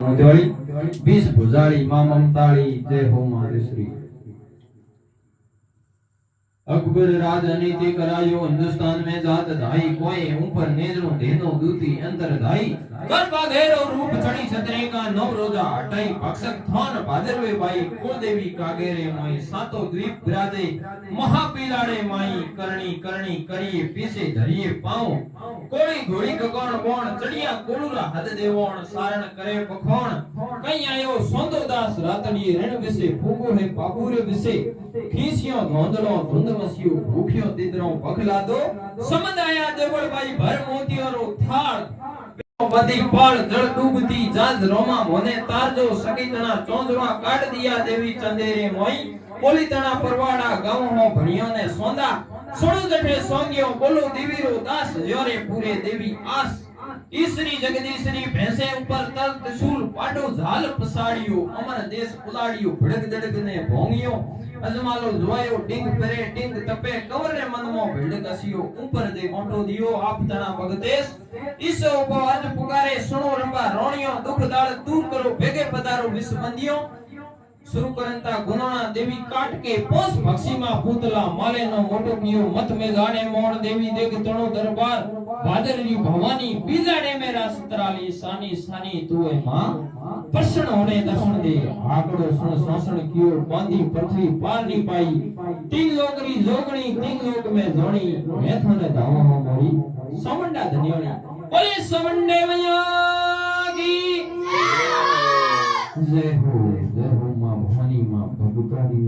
मुद्वाली 20 भुजाली मां ममताली जय हो मातश्री। अकबर राजनीति करायो हिंदुस्तान में जात धाई कोई ऊपर नेजरो देनो दूती अंतर धाई कर बाधेरो रूप चढ़ी छतरे का नौ रोजा हटाई पक्षक थान भादरवे बाई कुल देवी कागेरे मोई सातो द्वीप बिराजे महापीलाड़े माई करणी करणी करिए पीछे धरिए पाओ कोड़ी घोड़ी कगोण बोण चढ़िया कोलुरा हद देवोण सारण करे पखोण कई आयो सोंदो दास रातड़िए रण विसे फूगो है पाबूरे विसे खीसियो धोंदलो धुंदमसियो भूखियो तिदरो पखला दो समदाया देवल बाई भर मोतियो रो थाल बदी पाल जल डूबती जाज रोमा मोने तारजो सकीतना चोंदवा काट दिया देवी चंदेरे मोई बोली तना परवाड़ा गाँव हो भणियों ने सोंदा सोणु जठे सोंगियो बोलो देवीरो दास जोरे पूरे देवी आस ईसरी जगदीशरी भैंसे ऊपर तल त्रिशूल पाटो झाल पसाड़ियो अमर देश उलाड़ियो भड़क दड़क ने भोंगियो अजमालो जोयो टिंग परे टिंग तपे कंवर ने मन मो भिड़ कसियो ऊपर दे गोंटो दियो आप तना भगतेश इस ऊपर आज पुकारे सुनो रंबा रोणियो दुख दाल दूर करो भेगे पधारो विश्वबंदियो शुरू करंता गुनाना देवी काट के पोस भक्सीमा पूतला माले नो मोटो कियो मत में गाने मोण देवी देख तणो दरबार भादरजी भवानी बीजाड़े मेरा सतराली सानी सानी तू है मां प्रसन्न होने दर्शन दे आकड़ो सुन शोषण कियो बांधी पृथ्वी पार नी पाई तीन लोकरी जोगणी तीन लोक में जोणी मैं थने दावा हो मोरी समंडा धनियोनी बोले समंडे मैया की जय हो मां भवानी मां भगुतारी।